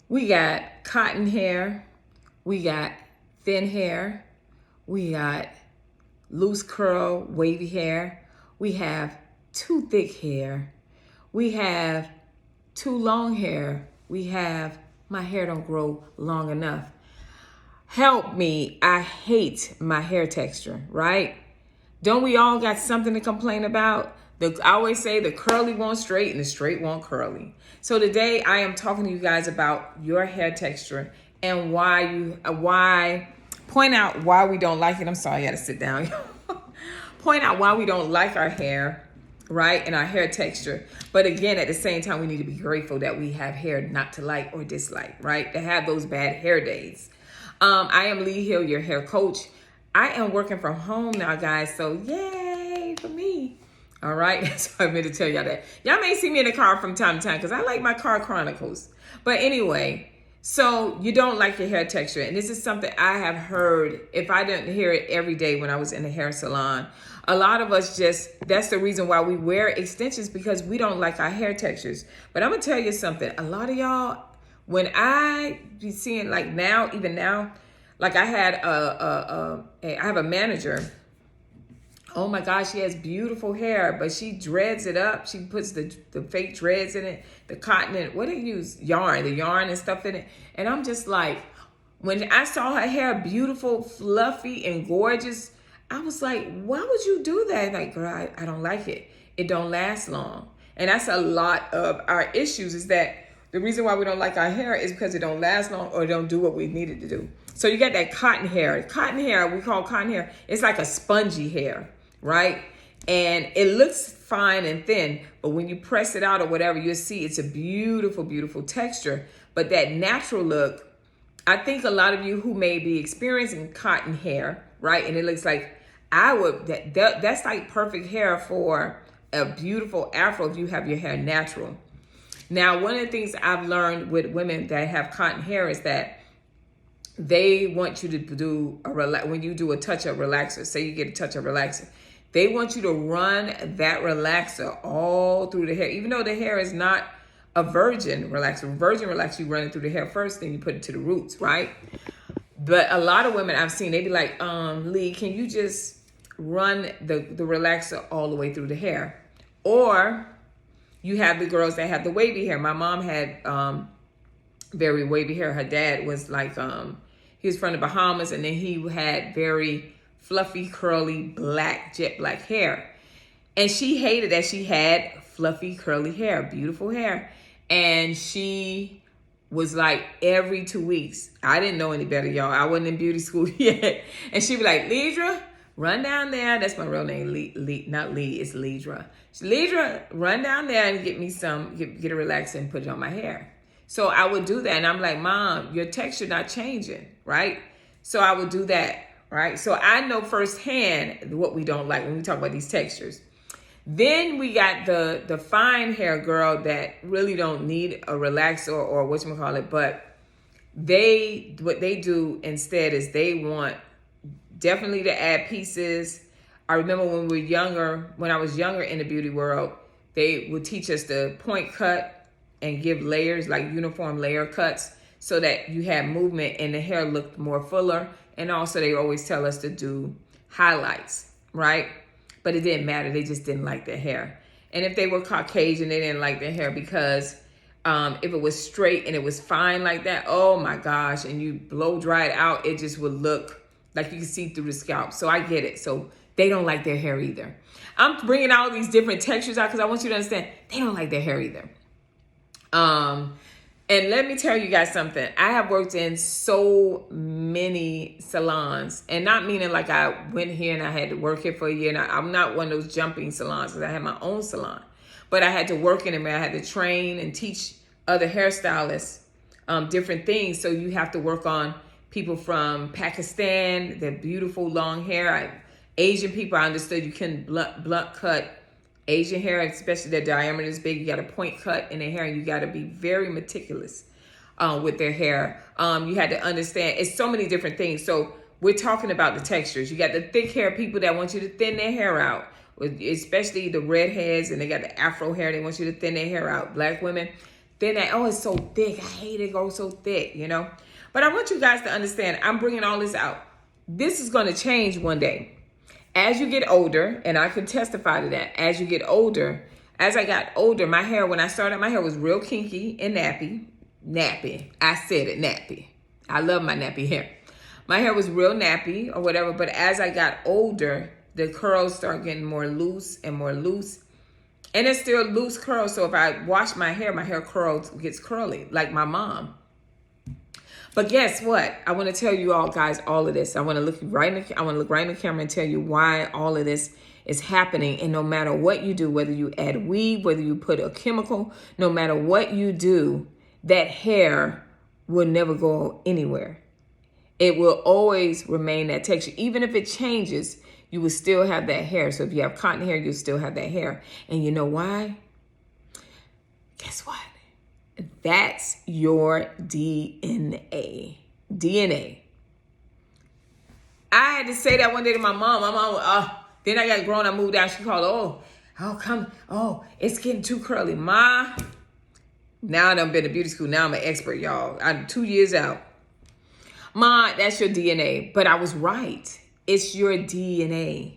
We got cotton hair. We got thin hair. We got loose curl, wavy hair. We have too thick hair. We have too long hair. We have my hair don't grow long enough. Help me. I hate my hair texture, right? Don't we all got something to complain about? I always say the curly won't straight and the straight won't curly. So today I am talking to you guys about your hair texture and why point out why we don't like it. I'm sorry, I had to sit down. Point out why we don't like our hair, right? And our hair texture. But again, at the same time, we need to be grateful that we have hair not to like or dislike, right? To have those bad hair days. I am Lee Hill, your hair coach. I am working from home now, guys. So yay for me. All right. So I meant to tell y'all that. Y'all may see me in the car from time to time because I like my car chronicles. But anyway, so you don't like your hair texture. And this is something I have heard. If I didn't hear it every day when I was in the hair salon, a lot of us that's the reason why we wear extensions, because we don't like our hair textures. But I'm going to tell you something. A lot of y'all, when I be seeing like now, even now, like I had I have a manager. Oh my gosh, she has beautiful hair, but she dreads it up. She puts the fake dreads in it, the cotton in it. What do you use? The yarn and stuff in it. And I'm just like, when I saw her hair beautiful, fluffy, and gorgeous, I was like, why would you do that? Like, girl, I don't like it. It don't last long. And that's a lot of our issues, is that the reason why we don't like our hair is because it don't last long or don't do what we need it to do. So you got that cotton hair. Cotton hair, we call cotton hair, it's like a spongy hair, right? And it looks fine and thin, but when you press it out or whatever, you'll see it's a beautiful, beautiful texture. But that natural look, I think a lot of you who may be experiencing cotton hair, right? And it looks like that's like perfect hair for a beautiful afro if you have your hair natural. Now, one of the things I've learned with women that have cotton hair is that they want you to do when you do a touch-up relaxer, say you get a touch-up relaxer, they want you to run that relaxer all through the hair, even though the hair is not a virgin relaxer. Virgin relaxer, you run it through the hair first, then you put it to the roots, right? But a lot of women I've seen, they be like, Lee, can you just run the relaxer all the way through the hair? Or you have the girls that have the wavy hair. My mom had very wavy hair. Her dad was like, he was from the Bahamas, and then he had very fluffy, curly, jet black hair. And she hated that she had fluffy, curly hair, beautiful hair. And she was like, every 2 weeks, I didn't know any better, y'all. I wasn't in beauty school yet. And she'd be like, Lidra, run down there. That's my real name, not Lee, it's Lidra. Lidra, run down there and get me get a relaxer and put it on my hair. So I would do that. And I'm like, Mom, your texture not changing, right? So I would do that, right? So I know firsthand what we don't like when we talk about these textures. Then we got the fine hair girl that really don't need a relaxer or whatchamacallit, but what they do instead is they want definitely to add pieces. I remember when I was younger in the beauty world, they would teach us to point cut and give layers, like uniform layer cuts, so that you had movement and the hair looked more fuller. And also they always tell us to do highlights, right? But it didn't matter. They just didn't like their hair. And if they were Caucasian, they didn't like their hair because if it was straight and it was fine like that, oh my gosh, and you blow dry it out, it just would look like you can see through the scalp. So I get it. So they don't like their hair either. I'm bringing all these different textures out because I want you to understand they don't like their hair either. And let me tell you guys something. I have worked in so many salons, and not meaning like I went here and I had to work here for a year. And I'm not one of those jumping salons because I had my own salon, but I had to work in them. I had to train and teach other hairstylists different things. So you have to work on people from Pakistan, their beautiful long hair. Asian people, I understood you can blunt cut Asian hair, especially their diameter is big. You got a point cut in their hair, and you got to be very meticulous with their hair. You had to understand, it's so many different things. So we're talking about the textures. You got the thick hair people that want you to thin their hair out, especially the redheads, and they got the afro hair. They want you to thin their hair out. Black women, Then they, oh, it's so thick. I hate it go so thick, you know. But I want you guys to understand, I'm bringing all this out. This is going to change one day. As you get older, and I can testify to that, as you get older, as I got older, my hair, when I started, my hair was real kinky and nappy. Nappy. I said it, nappy. I love my nappy hair. My hair was real nappy or whatever, but as I got older, the curls start getting more loose and more loose. And it's still loose curls, so if I wash my hair gets curly, like my mom. But guess what? I want to tell you all guys all of this. I want to look right in the camera and tell you why all of this is happening. And no matter what you do, whether you add weave, whether you put a chemical, no matter what you do, that hair will never go anywhere. It will always remain that texture. Even if it changes, you will still have that hair. So if you have cotton hair, you'll still have that hair. And you know why? Guess what? That's your DNA. DNA. I had to say that one day to my mom. My mom, then I got grown, I moved out. She called, it's getting too curly. Ma, now I done been to beauty school. Now I'm an expert, y'all. I'm 2 years out. Ma, that's your DNA. But I was right. It's your DNA.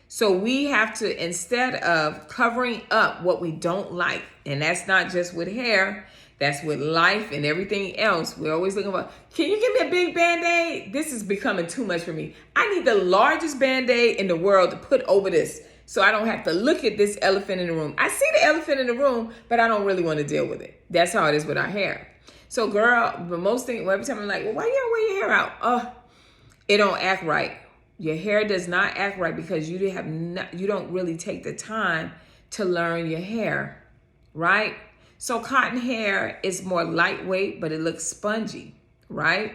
So we have to, instead of covering up what we don't like, and that's not just with hair, that's with life and everything else. We're always looking for, can you give me a big Band-Aid? This is becoming too much for me. I need the largest Band-Aid in the world to put over this so I don't have to look at this elephant in the room. I see the elephant in the room, but I don't really want to deal with it. That's how it is with our hair. So girl, every time I'm like, well, why you don't wear your hair out? It don't act right. Your hair does not act right because you don't really take the time to learn your hair, right? So cotton hair is more lightweight, but it looks spongy, right?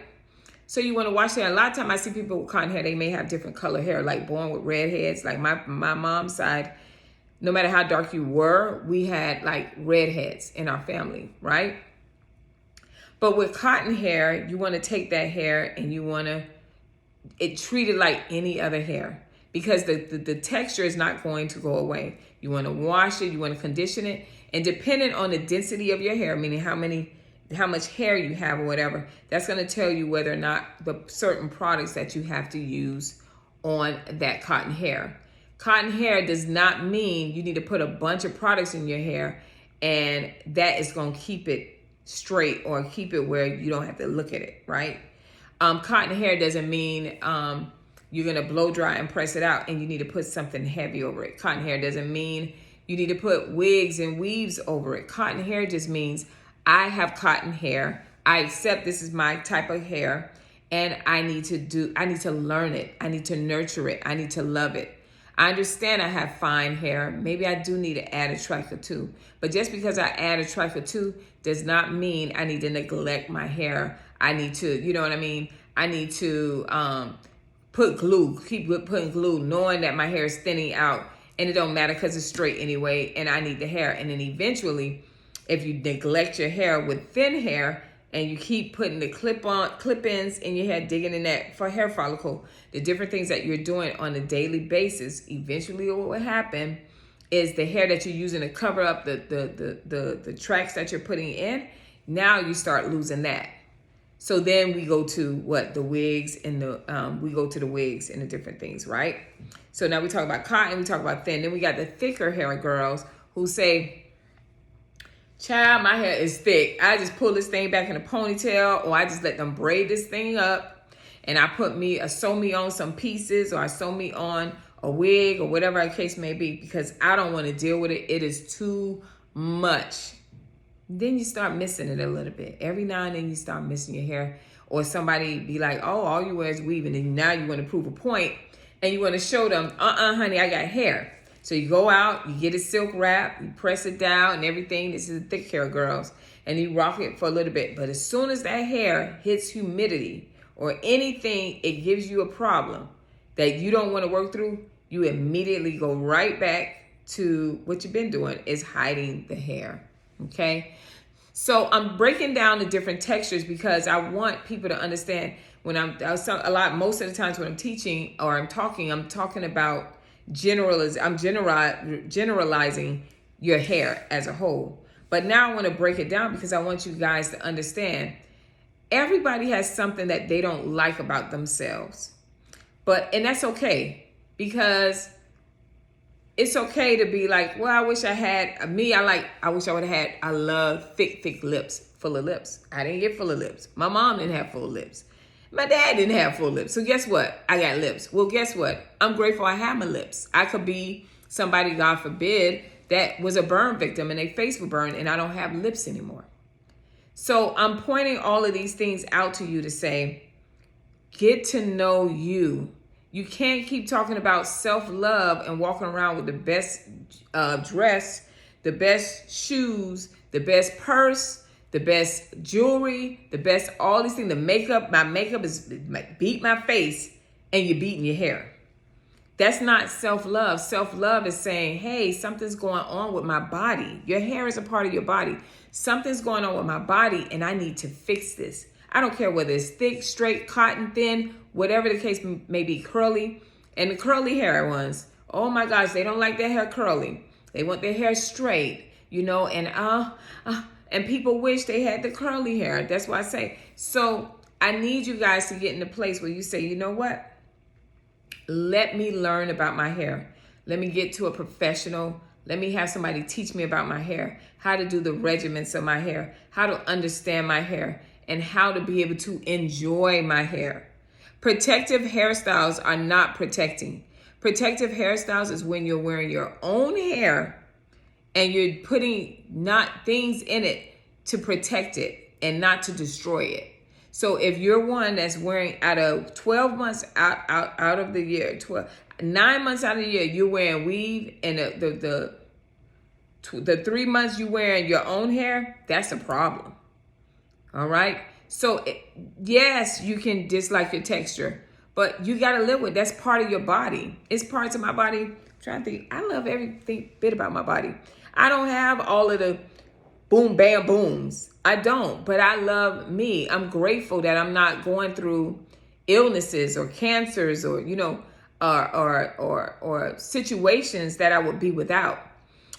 So you want to wash hair. A lot of time I see people with cotton hair, they may have different color hair, like born with red heads. Like my mom's side, no matter how dark you were, we had like redheads in our family, right? But with cotton hair, you want to take that hair and you want to treat it like any other hair because the texture is not going to go away. You want to wash it, you want to condition it, and depending on the density of your hair, meaning how much hair you have or whatever, that's going to tell you whether or not the certain products that you have to use on that cotton hair. Cotton hair does not mean you need to put a bunch of products in your hair and that is going to keep it straight or keep it where you don't have to look at it, right? Cotton hair doesn't mean you're going to blow dry and press it out and you need to put something heavy over it. Cotton hair doesn't mean you need to put wigs and weaves over it. Cotton hair just means I have cotton hair. I accept this is my type of hair and I need to learn it. I need to nurture it. I need to love it. I understand I have fine hair. Maybe I do need to add a track or two. But just because I add a track or two does not mean I need to neglect my hair. I need to, you know what I mean? I need to keep putting glue, knowing that my hair is thinning out and it don't matter because it's straight anyway and I need the hair. And then eventually, if you neglect your hair with thin hair and you keep putting the clip-ins in your head, digging in that for hair follicle, the different things that you're doing on a daily basis, eventually what will happen is the hair that you're using to cover up the tracks that you're putting in, now you start losing that. So then we go to the wigs and the different things, right? So now we talk about cotton, we talk about thin. Then we got the thicker hair girls who say, child, my hair is thick. I just pull this thing back in a ponytail or I just let them braid this thing up and I sew me on some pieces or I sew me on a wig or whatever the case may be because I don't want to deal with it. It is too much. Then you start missing it a little bit. Every now and then you start missing your hair or somebody be like, oh, all you wear is weave. And then now you want to prove a point and you want to show them, honey, I got hair. So you go out, you get a silk wrap, you press it down and everything. This is the thick hair girls. And you rock it for a little bit. But as soon as that hair hits humidity or anything, it gives you a problem that you don't want to work through, you immediately go right back to what you've been doing, is hiding the hair. Okay, so I'm breaking down the different textures because I want people to understand when most of the times when I'm teaching or I'm talking about generalizing your hair as a whole. But now I want to break it down because I want you guys to understand everybody has something that they don't like about themselves. And that's okay, because it's okay to be like, well, I wish I had I wish I would have had, I love thick lips, full of lips. I didn't get full of lips. My mom didn't have full lips. My dad didn't have full lips. So guess what? I got lips. Well, guess what? I'm grateful I have my lips. I could be somebody, God forbid, that was a burn victim and their face was burned and I don't have lips anymore. So I'm pointing all of these things out to you to say, get to know you. You can't keep talking about self-love and walking around with the best dress, the best shoes, the best purse, the best jewelry, the best all these things. The makeup, my makeup is beat my face and you're beating your hair. That's not self-love. Self-love is saying, hey, something's going on with my body. Your hair is a part of your body. Something's going on with my body and I need to fix this. I don't care whether it's thick, straight, cotton, thin, whatever the case may be, curly. And the curly hair ones, oh my gosh, they don't like their hair curly. They want their hair straight, and people wish they had the curly hair. That's why I say, so I need you guys to get in a place where you say, you know what? Let me learn about my hair. Let me get to a professional. Let me have somebody teach me about my hair, how to do the regimens of my hair, how to understand my hair, and how to be able to enjoy my hair. Protective hairstyles are not protecting. Protective hairstyles is when you're wearing your own hair and you're putting not things in it to protect it and not to destroy it. So if you're one that's wearing out of 12 months out of the year, 9 months out of the year, you're wearing weave, and the 3 months you wearing your own hair, that's a problem. All right. So yes, you can dislike your texture, but you got to live with it. That's part of your body. It's parts of my body. I'm trying to think. I love everything bit about my body. I don't have all of the boom, bam, booms. I don't, but I love me. I'm grateful that I'm not going through illnesses or cancers or, or situations that I would be without.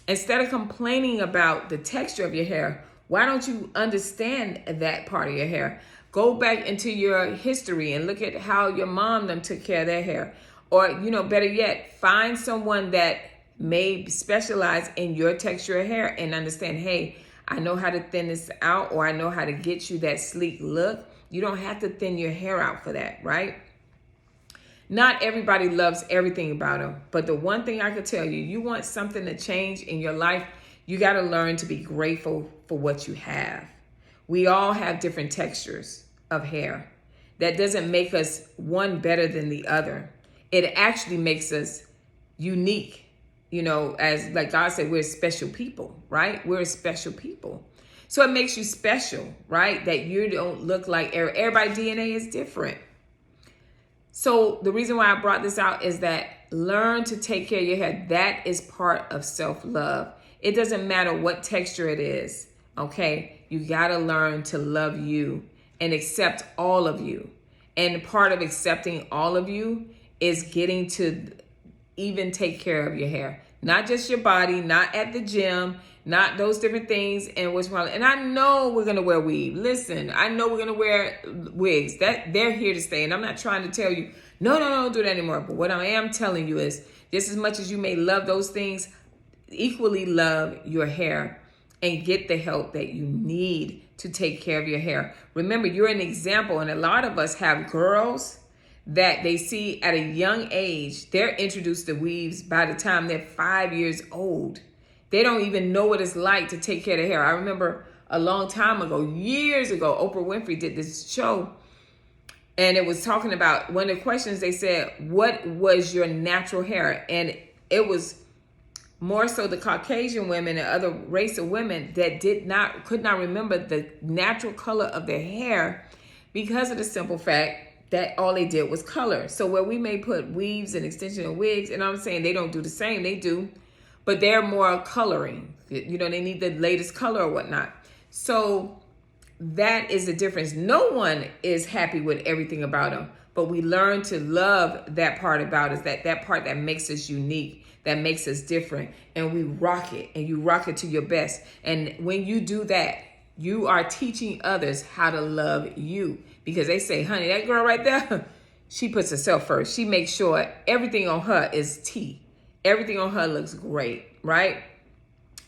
Instead of complaining about the texture of your hair, why don't you understand that part of your hair? Go back into your history and look at how your mom them took care of their hair. Or, better yet, find someone that may specialize in your texture of hair and understand, hey, I know how to thin this out, or I know how to get you that sleek look. You don't have to thin your hair out for that, right? Not everybody loves everything about them. But the one thing I could tell you, you want something to change in your life, you got to learn to be grateful for what you have. We all have different textures of hair. That doesn't make us one better than the other. It actually makes us unique. As like God said, we're special people, right? We're special people. So it makes you special, right? That you don't look like everybody's DNA is different. So the reason why I brought this out is that learn to take care of your hair. That is part of self-love. It doesn't matter what texture it is, okay? You got to learn to love you and accept all of you. And part of accepting all of you is getting to even take care of your hair. Not just your body, not at the gym, not those different things. And I know we're going to wear weave. Listen, I know we're going to wear wigs. That they're here to stay. And I'm not trying to tell you, no, don't do that anymore. But what I am telling you is, just as much as you may love those things, equally love your hair and get the help that you need to take care of your hair. Remember, you're an example. And a lot of us have girls that they see at a young age. They're introduced to weaves by the time they're 5 years old. They don't even know what it's like to take care of their hair. I remember a long time ago, years ago, Oprah Winfrey did this show, and it was talking about, one of the questions they said, what was your natural hair? And it was more so the Caucasian women and other race of women that could not remember the natural color of their hair because of the simple fact that all they did was color. So where we may put weaves and extension and wigs, and I'm saying they don't do the same, they do, but they're more coloring. They need the latest color or whatnot. So that is the difference. No one is happy with everything about them, but we learn to love that part about us, that part that makes us unique, that makes us different, and we rock it, and you rock it to your best. And when you do that, you are teaching others how to love you, because they say, honey, that girl right there, she puts herself first. She makes sure everything on her is T. Everything on her looks great, right?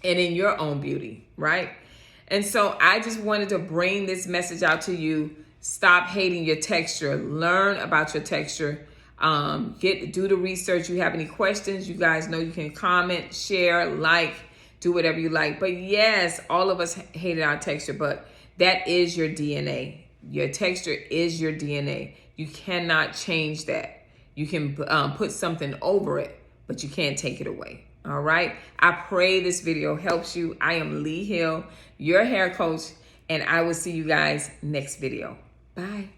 And in your own beauty, right? And so I just wanted to bring this message out to you. Stop hating your texture. Learn about your texture. Do the research. You have any questions, you guys know you can comment, share, like, do whatever you like. But yes, all of us hated our texture, but that is your DNA. Your texture is your DNA. You cannot change that. You can put something over it, but you can't take it away. All right. I pray this video helps you. I am Lee Hill, your hair coach, and I will see you guys next video. Bye.